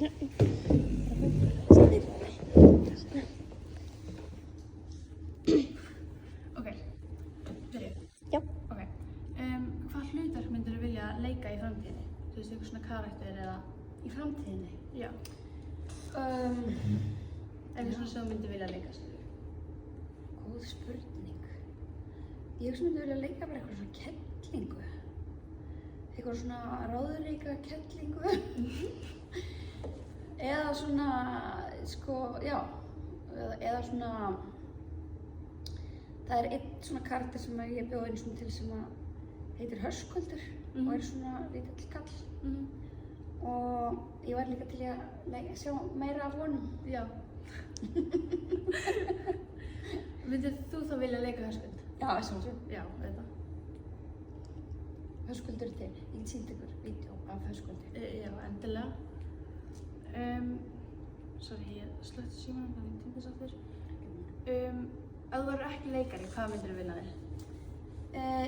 Ok, byrju. Já. Ok, hvað hlutverk myndirðu vilja leika í framtíðinni? Þú veist, eitthvað svona karakter eða... Í framtíðinni? Já. Eitthvað svona sem þú myndir vilja leika sér. Góð spurning. Ég myndi vilja leika bara eitthvað svona kettlingu. Eitthvað svona ráðuleika kettlingu. Eða svona, sko, já. Eða svona... Það er einn svona karakter sem ég bjó einu svona til sem að heitir Höskuldur og er svona lítill kall. Og ég var líka til að sjá meira af honum. Já. Myndir þú þá vilja leika Höskuld? Já, sjálfsög. Já, þetta. Höskuldur er til. Ég get sýnt ykkur vídeo af Höskuldi. Já, endilega. Sorry, ég slökti símanum, þannig týndi þess aftur. Ef þú verður ekki leikari, hvað myndirðu vilja þér?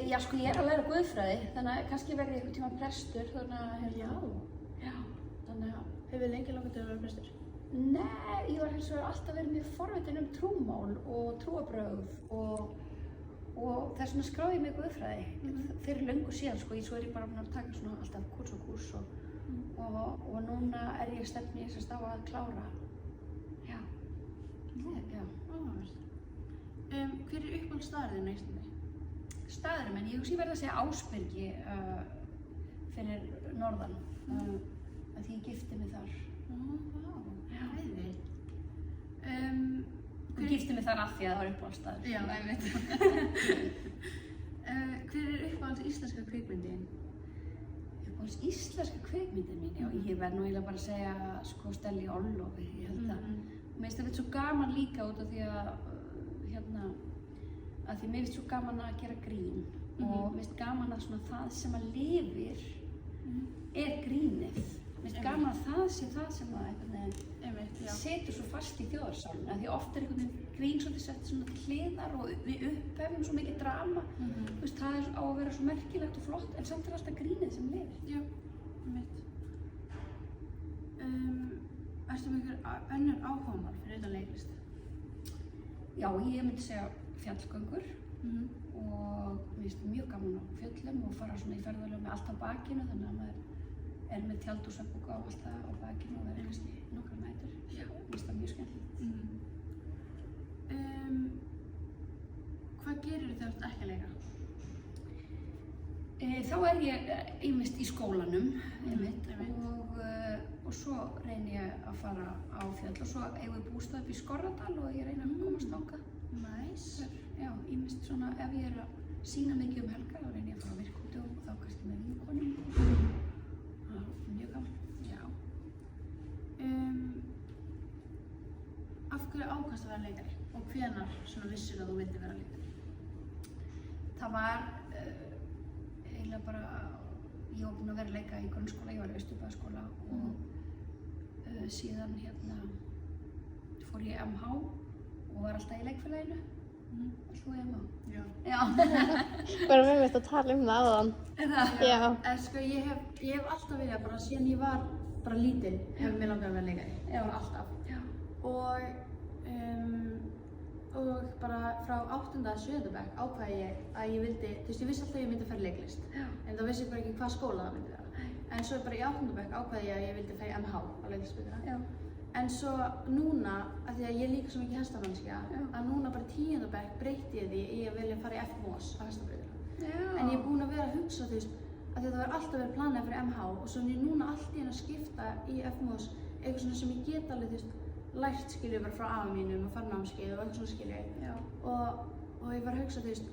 Já, sko, ég er að læra guðfræði, þannig að kannski verði ég einhvern tíma prestur, þannig að... Já. Já, þannig að... Hefur lengi langað til að vera prestur? Nei, ég var hins vegar alltaf verið mjög forvitin trúmál og trúarbrögð og þess vegna skráði ég mig guðfræði fyrir löngu síðan, sko, svo er ég bara búin að taka svona alltaf kúrs og núna er ég stefni þess að að klára. Já. Já. Áhugavert. Hver er uppáhaldsstaðurinn á Íslandi? Staðurinn minn, ég verði að segja Ásbyrgi fyrir norðan, að því ég gifti mig þar. Vá, hæði. Ég gifti mig þar af því að það var uppáhaldsstaður. Já, einmitt. Hver er uppáhalds íslenska kvikmyndin? Uppáhalds íslenska kvikmyndin mín, já, ég verð nú eiginlega bara að segja sko Stelli Orlofi, ég held að. Mér finnst þetta svo gaman líka út af því að mér finnst svo gaman að gera grín og mér finnst gaman að svona það sem að lifir er grínið. Mér finnst gaman að það sé það sem að setur svo fast í þjóðarsálinu, af því oft er einhvern veginn grín svolítið sett svona til hliðar og við upphefum svo mikið drama. Þú veist, það á að vera svo merkilegt og flott, en samt er alltaf grínið sem lifir. Já, einmitt. Ertu með einhver önnur áhugamál fyrir utan leiklist? Já, ég myndi segja fjallgöngur og mér finnst mjög gaman á fjöllum og fara svona í ferðalög með allt á bakinu, þannig að maður er með tjald og svefnpoka og allt það á bakinu og verður kannski nokkrar nætur. Já, mér finnst það mjög skemmtilegt. Hvað gerir þú þegar þú ert ekki að leika? Þá er ég ýmist í skólanum og svo reyni ég að fara á fjöll og svo eigum við bústað upp í Skorradal og ég reyni að komast þangað. Næs. Já, ýmist svona ef ég er að sýna mikið helgar þá reyni ég að fara á virkúti og þá kannski með vinkonum. Það er mjög gaman. Já. Af hverju ákvaðstu að vera leikari og hvenær svona vissir að þú vildi vera leikari? Það var eiginlega bara, ég var búin að vera að leika í grunnskóla, ég var í Austurbæjarskóla og síðan fór ég í MH og var alltaf í leikfélaginu. Varst þú í MH? Já. Já. Bara með mér að tala það áðan. Já. Sko, ég hef alltaf viljað, bara síðan ég var bara lítil, hefur mér langað að vera leikari. Já. Bara alltaf. Já. Og bara frá 8. að 7. bekk ákvaði ég að ég vildi, þú veist, ég vissi alltaf að ég myndi fara í leiklist. Já. En þá vissi ég bara ekki hvað skóla það myndi vera. En svo bara í 8. bekk ákvaði ég að ég vildi fara í MH á leiklistbrautina. Já. En svo núna, af því að ég líka svo mikið hestamannskja, að núna bara í 10. bekk breytti ég því í að vilja fara í FMOS á hestabrautina. Já. En ég er búin að vera að hugsa, þú veist, að þetta var alltaf verið planað fyrir MH og svo er ég núna allt í að skipta í FMOS eitthvað svona sem ég get alveg, þú veist, lært skilju bara frá afa mínum og fara námskeið og eitthvað svona skilju. Og ég var að hugsa, þú veist,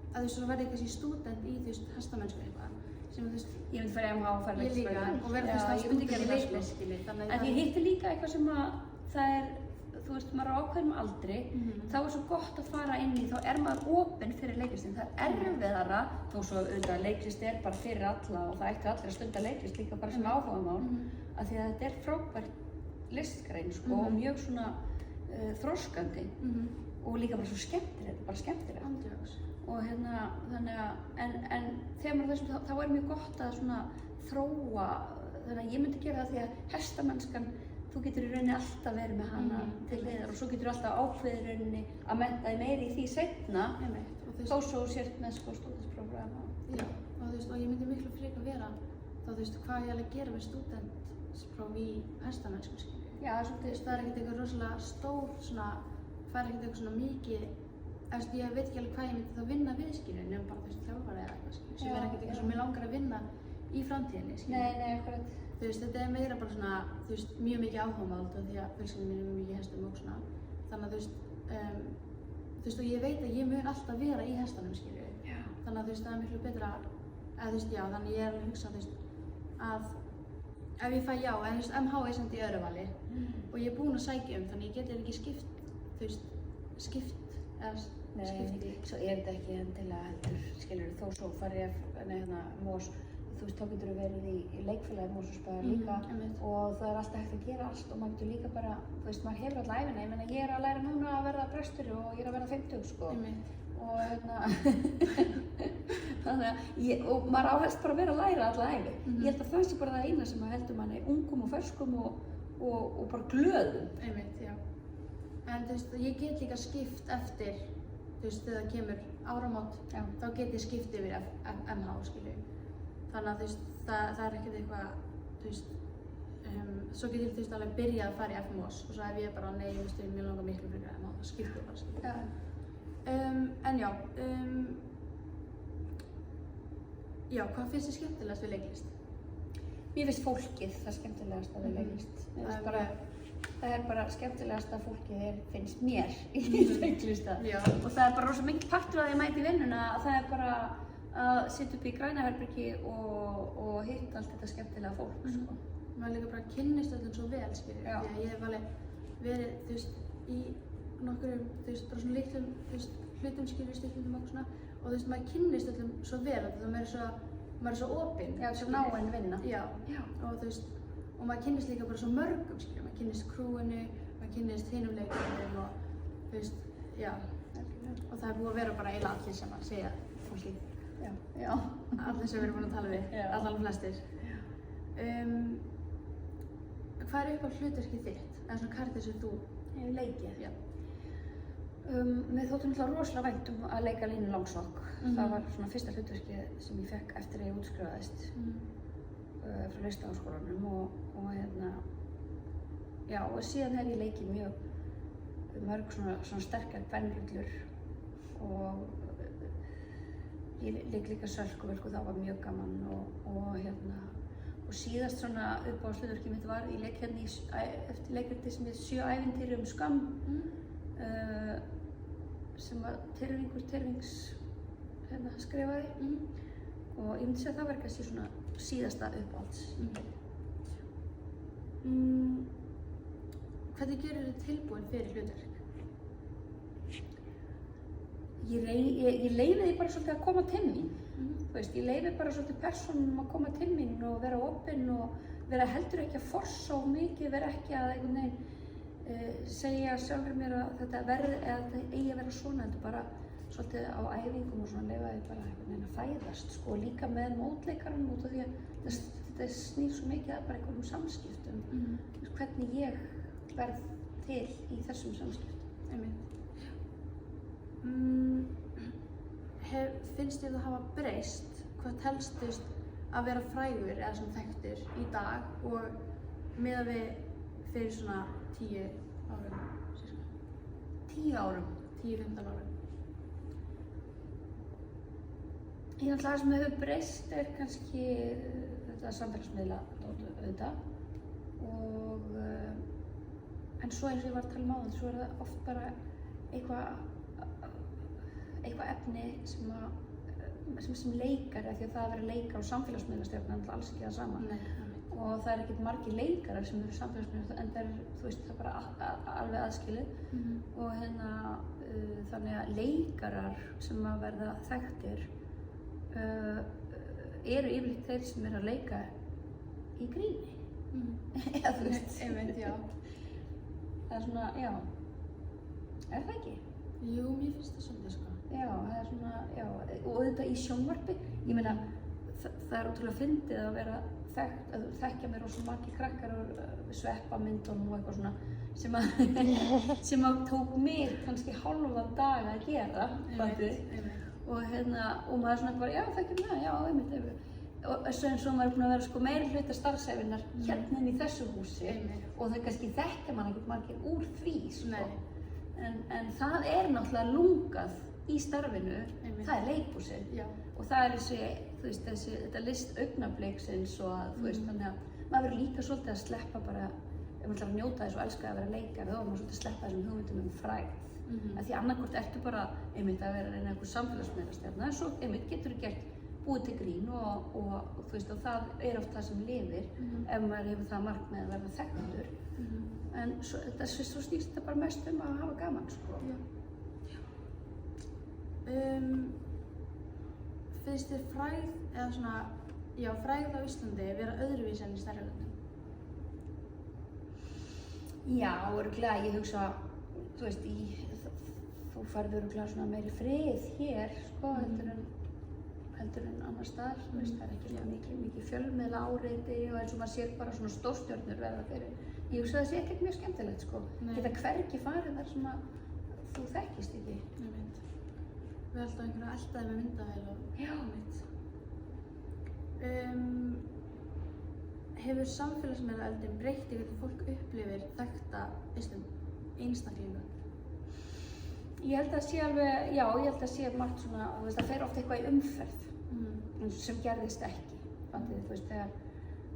að þú veist, svo verði ég kannski stúdent í, þú veist, hestamennsku eitthvað. Sem, þú veist, Ég myndi fara í MH og fara ég líka, og verði þú veist, stúdent í leiklist, skilju. En ég hitti líka eitthvað sem að það er, þú veist, maður á ákveðnum aldri, þá er svo gott að fara inn í, þá er maður opinn fyrir leiklistin. Það er erfiðara, þó svo auðvitað leiklist er bara fyrir alla og það ættu allir að stunda leiklist líka bara sem áhugamál, af því að þetta er frábært listgrein, sko, og mjög svona þroskandi og líka bara svo skemmtilegt, bara skemmtilegt. Andjóks. Og þannig að, en þegar maður þessum, þá er mjög gott að svona þróa, þannig að ég myndi gera það því að hestamennskan þú getur í rauninni alltaf verið með hana til hliðar og svo getur alltaf ákveðið í rauninni að mennta þig meiri í því seinna þó svo sért með sko stúdentsprógram. Já, og þú veist, og ég myndi miklu frekar vera þá þú veist, hvað ég alveg gera með stúdentspróf í hestamennsku, skilju. Já, svolítið. Það er ekkert eitthvað rosalega stór svona, það er ekkert eitthvað svona mikið, ég veit ekki alveg hvað ég myndi þá vinna við, skilju, nefnum bara þú veist þjálfari eða eitthvað, skilju, sem er ekkert eitthvað sem mig langar að vinna í framtíðinni, skilju. Nei, akkurat. Þú veist, þetta er meira bara svona, þú veist, mjög mikið áhugamál því að fjölskyldun mín er mjög mikið í hestum og svona. Þannig að þú veist, og ég veit að ég mun alltaf vera í hestanum, skilju. Já. Þannig að þú veist, það er miklu betra, þú veist, já, þannig ég er alveg að hugsa, þú veist, að ef ég fæ já, en þú veist, MH er samt í öðru vali og ég er búin að sækja þannig ég get ekki skipt, þú veist, Nei, svo er þetta ekki endilega heldur, skilur, þó svo fari ég Mós, þú veist, þá getur þú verið í leikfélagi Mosfellsbæjar líka og það er alltaf hægt að gera allt og maður getur líka bara, þú veist, maður hefur alltaf æfina, ég meina ég er að læra núna að verða prestur og ég er að verða 50, sko. Og þannig að og maður áhelst bara að vera að læra alla æfi. Ég held að það sé bara það eina sem að heldur manni ungum og ferskum og bara glöðum. Já. En þú veist, ég get líka skipt eftir, þú veist, þegar það kemur áramót, þá get ég skipt yfir MH, skilju. Þannig að þú veist, það er ekkert eitthvað, þú veist, svo get ég þú veist alveg byrjað að fara í FMOS og svo ef ég bara, nei, þú veist, mér langar miklu frekar MH, þá skipt ég bara, skilju. En já, hvað finnst þér skemmtilegast við leiklist? Mér finnst fólkið það skemmtilegast við leiklist. Það er bara skemmtilegast að fólkið finnst mér í leiklista. Og það er bara rosa mikið partur af því að mæta í vinnuna að það er bara að sitja upp í grænaherbergi og hitta allt þetta skemmtilega fólk, sko. Maður líka bara kynnist öllum svo vel, skilju. Því að ég hef alveg verið, þú veist, í nokkrum, þú veist, bara svona litlum, þú veist, hlutum, skilju, styrkjum og svona og þú veist, maður kynnist öllum svo vel og maður er svo opinn. Já, svo náinn vinna. Já, og þú veist, og maður kynnist líka bara svo mörgum, skilju, maður kynnist krúinu, maður kynnist hinum leikurinn og þú veist, já, og það er búið að vera bara eiginlega allir sem að segja fólki. Já. Allir sem við erum búin að tala við, allavega flestir. Hvað er uppáhalds hlutverkið þitt? Eða svona karakter sem þú hefur leikið? Já. Mér þótti náttúrulega rosalega vænt að leika Línu Langsokk. Það var svona fyrsta hlutverkið sem ég fekk eftir að ég útskrifaðist frá Listaháskólanum og síðan hef ég leikið mörg svona sterkar kvenrullur og ég leik líka Sölkuverk og það var mjög gaman og síðast svona uppáhaldshlutverkið mitt var ég leik hérna eftir leikriti sem heit 7 ævintýri um Skamm sem var Tyrfings skrifaði og ég myndi segja að það var kannski svona síðasta uppáhalds. Hvernig gerir þið tilbúin fyrir hlutverk? Ég leyfi því bara svolítið að koma til mín. Þú veist, ég leyfi bara svolítið persónum að koma til mín og vera opinn og vera heldur ekki að forsa of mikið, vera ekki að einhvern veginn segja sjálfur mér að þetta verði eða þetta eigi að vera svona, heldur bara svolítið á æfingum og svona leyfa því bara einhvern veginn að fæðast, sko, líka með mótleikaranum út af því að þetta snýr svo mikið að bara einhverjum samskiptum, hvernig ég verð til í þessum samskiptum. Finnst þér þú hafa breyst hvað telst að vera frægur eða svona þekktur í dag og miðað við fyrir svona 10 árum, cirka? 10 árum? 10-15 árum. Það sem hefur breyst kannski þetta samfélagsmiðla auðvitað og en svo eins og ég var að tala áðan, svo er það oft bara eitthvað efni sem leikari, af því að það að vera leikar og samfélagsmiðlastjórn er alltaf alls ekki það sama. Og það er ekkert margir leikarar sem eru samfélagsmiðlastjórn en það er, þú veist, það er bara alveg aðskilið og þannig að leikarar sem að verða þekktir eru yfirleitt þeir sem eru að leika í gríni. Eða þú veist. Einmitt, já. Það er svona, já. Er það ekki? Jú, mér finnst það svolítið, sko. Já, það er svona, já. Og auðvitað í sjónvarpi, ég meina, það ótrúlega fyndið að vera þekkja mér rosa margir krakkar og sveppamyndunum og eitthvað svona sem að tók mig kannski hálfan dag að gera og maður svona bara, já þekkjum það, já einmitt og svo maður búin að vera sko meiri hluta starfsæfinnar hérna inn í þessu húsi og það kannski þekkja mann einhvern margir úr því sko. En það náttúrulega lungað í starfinu, það leikhúsið og það þessi, þú veist, þetta list augnabliksins og að, þú veist, þannig að maður verður líka svolítið að sleppa bara, ef maður ætlar að njóta þess og elska að vera leikari, þá er maður svolítið að sleppa þessum hugmyndum frægð. Af því annarkvort ertu bara einmitt að vera að reyna einhver samfélagsmiðlastjarna, en svo einmitt getur þú gert búið til grín og þú veist, og það oft það sem lifir ef maður hefur það markmið að verða þekktur. En svo snýst þetta bara mest að hafa gaman, sko. Finnst þér frægð, eða svona, frægð á Íslandi vera öðruvísi en í stærri löndum? Já, örugglega, ég hugsa, þú veist, þú færð örugglega svona meiri frið hér, sko, heldur en annars staðar, þú veist, það ekki mikið fjölmiðla áreiti og eins og maður sér bara svona stórstjörnur verða fyrir. Ég hugsa það sé ekkert mjög skemmtilegt, sko. Geta hvergi farið þar sem að þú þekkist ekki. Ég veit. Við alltaf einhverja eldaði með myndavél og... Já. Hefur samfélagsmiðlaöldin breytt í hvernig fólk upplifir þekkta einstaklinga? Ég held að sé alveg, já, ég held að sé margt svona, þú veist, það fer oft eitthvað í umferð sem gerðist ekki. Þú veist, þegar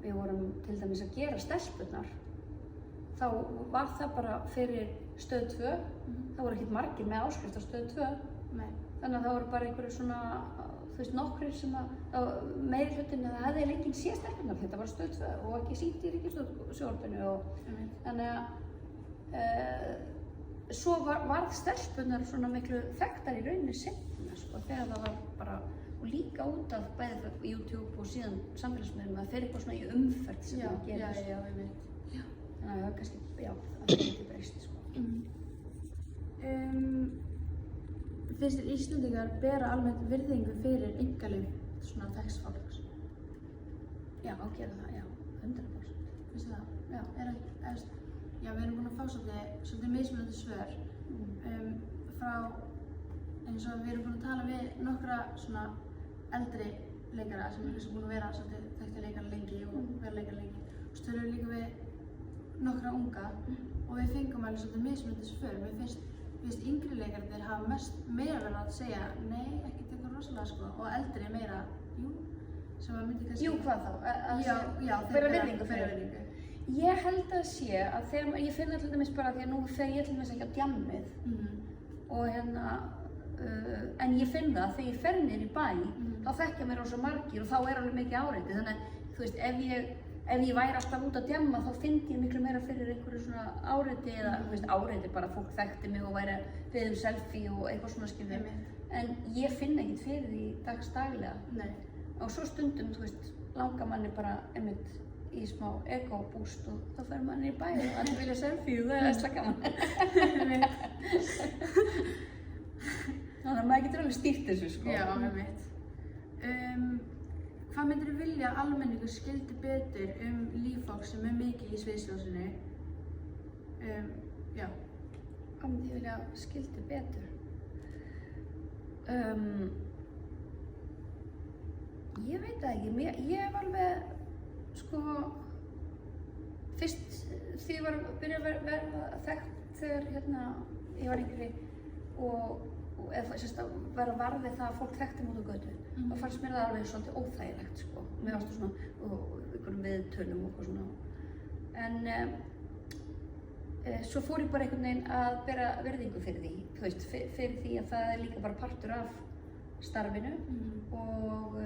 við vorum til dæmis að gera stelpurnar, þá var það bara fyrir Stöð 2, það voru ekkert margir með áskrift á Stöð 2. Nei. Þannig að það voru bara einhverju svona, þú veist, nokkrir sem að meiri hlutin að það hefði enginn séð stelpurnar, þetta var Stöð 2 og ekki sýnt í Ríkissjónvarpinu og þannig að svo varð stelpurnar svona miklu þekktar í rauninni seinna, sko, þegar það var bara, og líka út af bæði YouTube og síðan samfélagsmiðlum að þeir eitthvað svona í umferð sem það gerist. Já, ég veit. Þannig að það er kannski, já, það er ekki breyst, sko. Finnst þér Íslendingar bera almennt virðingu fyrir einkalíf svona þekkts fólks? Já, gera það, já, 100%. Finnst þið það? Já, við erum búin að fá svolítið mismunandi svör frá, eins og við erum búin að tala við nokkra svona eldri leikara sem er búin að vera svolítið þekktir leikara lengi og vera leikara lengi. Og svo tölum við líka við nokkra unga og við fengum alveg svolítið mismunandi svör. Mér finnst yngri leikararnir hafa meira verið að segja nei, ekkert eitthvað rosalega sko, og eldri meira, jú, sem að myndi kannski... Jú, hvað þá? Já, bera virðingu fyrir virðingu. Ég held að sé að þegar, ég finn alltaf dæmis bara því að nú fer ég til dæmis ekki á djammið og en ég finn það þegar ég fer niður í bæ, þá þekkja mér rosa margir og þá er alveg mikið áreiti, þannig að þú veist, ef ég væri alltaf út að djamma þá fyndi ég miklu meira fyrir einhverju svona áreiti eða, þú veist, áreiti bara fólk þekkti mig og væri að biðja selfie og eitthvað svona skilur, en ég finn ekkert fyrir því dagsdaglega. Nei. Og svo stundum, þú veist, langar manni bara einmitt í smá ego-boost og þá fer manni í bæ og allir vilja selfie og það er alltaf gaman. Þannig að maður getur alveg stýrt þessu, sko. Já, ég veit. Hvað myndir þú vilja að almenningur skildi betur líf fólks sem mikið í sviðsljósinu? Já. Hvað myndi ég vilja skildi betur? Ég veit það ekki. Ég hef alveg, sko, fyrst því ég var að byrja að verða þekkt þegar ég var yngri og eða vera varð við það að fólk þekkti mig út á götu. Þá fannst mér það alveg svolítið óþægilegt, sko. Mér varstu svona, og einhverjum viðtölum og eitthvað svona. En svo fór ég bara einhvern veginn að bera virðingu fyrir því, þú veist, fyrir því að það er líka bara partur af starfinu og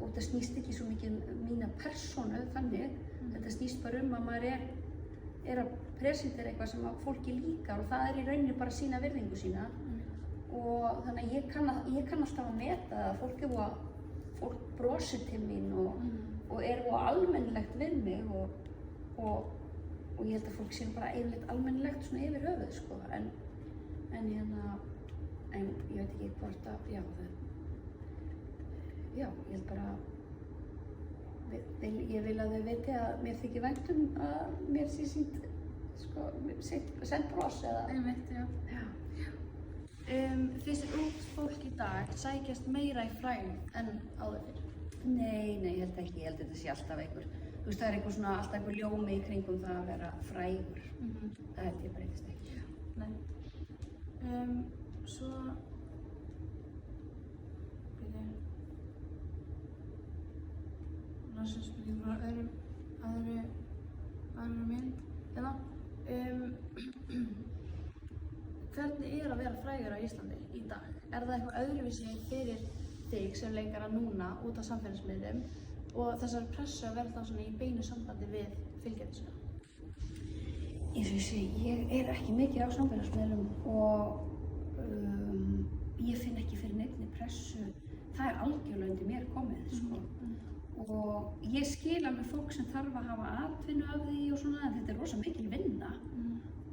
það snýst ekki svo mikið mína persónu þannig. Þetta snýst bara að maður er að presentera eitthvað sem fólki líkar og það er í rauninni bara að sýna virðingu sína. Og þannig að ég kann alltaf að meta að fólk brosir til mín og er almennilegt við mig og ég held að fólk sé bara yfirleitt almennilegt svona yfir höfuð, sko. En ég veit ekki hvort að, ég held bara ég vil að þau viti að mér þykir vænt að mér sé sýnt, sko, sent bros eða... Einmitt, já. Finnst þér ungt fólk í dag sækjast meira í frægð en áður fyrr? Nei, ég held ekki, ég held að þetta sé alltaf einhver, þú veist, það alltaf einhver ljómi í kringum það að vera frægur. Það held ég breytist ekki. Nei. Svo... Næsta spurning frá öðru mynd. Hérna. Hvernig að vera frægur á Íslandi í dag? Er það eitthvað öðruvísi fyrir þig sem leikara núna út af samfélagsmiðlum og þessar pressu að vera þá svona í beinu sambandi við fylgjendur sína? Eins og ég segi, ég ekki mikið á samfélagsmiðlum og ég finn ekki fyrir neinni pressu. Það algjörlega undir mér komið, sko. Og ég skil alveg fólk sem þarf að hafa atvinnu af því og svona, en þetta rosa mikil vinna.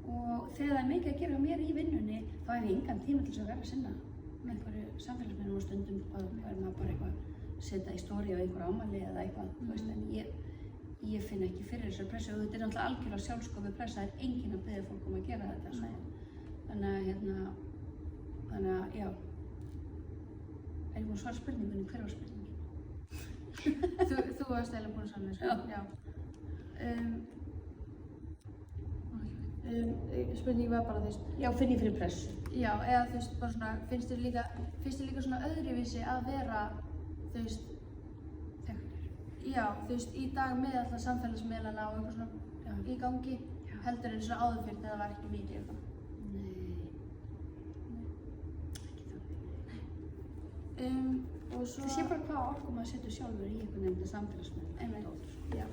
Og þegar það mikið að gera mér í vinnunni, þá hef ég engan tíma til þess að vera að sinna með einhverju samfélagsmiðlum og stundum maður bara eitthvað setja í stóri á einhverju ámæli eða eitthvað, þú veist, en ég finn ekki fyrir þessari pressu og þetta náttúrulega algjörlega sjálfskofi pressa, það enginn að biðja fólk að gera þetta, þannig að, já. Er ég búin að svara spurningunni? Hver var spurningin? Þú varst eiginlega búin að svara mér, sko. Já. Spurningi var bara, þú veist... Já, finn ég fyrir pressu? Já, eða þú veist, bara svona, finnst þér líka svona öðruvísi að vera, þú veist... Þekktur? Já, þú veist, í dag með alltaf samfélagsmiðlana og eitthvað svona í gangi, heldur en svona áður fyrir þegar það var ekki mikið eitthvað. Ekki þannig. Og svo... Það sé bara hvað orku maður setur sjálfur í einhvern veginn samfélagsmiðl. Einmitt. Já.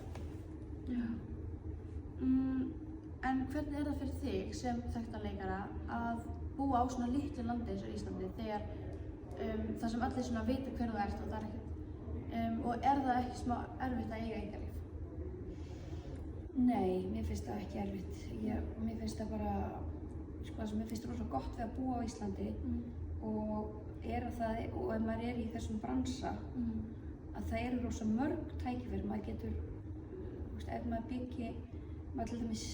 En hvernig það fyrir þig sem þekktan leikara að búa á svona litlu landi eins og Íslandi þegar það sem allir svona vita hver þú ert og það er ekkert og það ekki smá erfitt að eiga einkalíf? Nei, mér finnst það ekki erfitt. Mér finnst það bara, sko, mér finnst það rosa gott við að búa á Íslandi og ef maður er í þessum bransa að það eru rosa mörg tækifæri, maður getur, þú veist, ef maður byggir maður til dæmis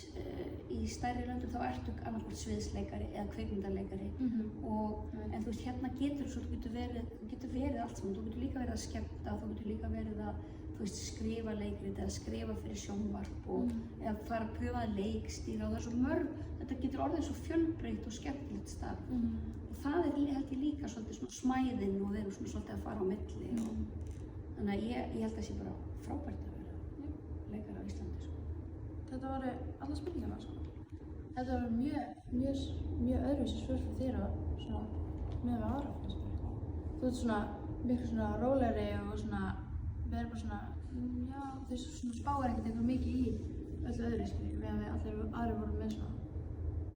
í stærri löndum þá ertu annarkvort sviðsleikari eða kvikmyndaleikari en þú veist hérna getur verið allt saman, þú getur líka verið að skemmta, þú getur líka verið að skrifa leikrit eða skrifa fyrir sjónvarp eða fara að pröfa að leikstýra og það er svo mörg, þetta getur orðið svo fjölbreytt og skemmtilegt starf og það held ég líka svolítið svona smæðin og við erum svona svolítið að fara á milli þannig að ég held að það sé bara frábært að vera leikari á Íslandi. Þetta voru alla spurningarna, sko. Þetta voru mjög öðruvísi svör fyrir þér og svona með aðra fyrir spurningar. Þú ert svona miklu svona rólegri og svona verður bara svona, já, þú veist, svona spáir ekkert eitthvað mikið í öllu öðru, skilji, meðan við allir aðrir vorum með svona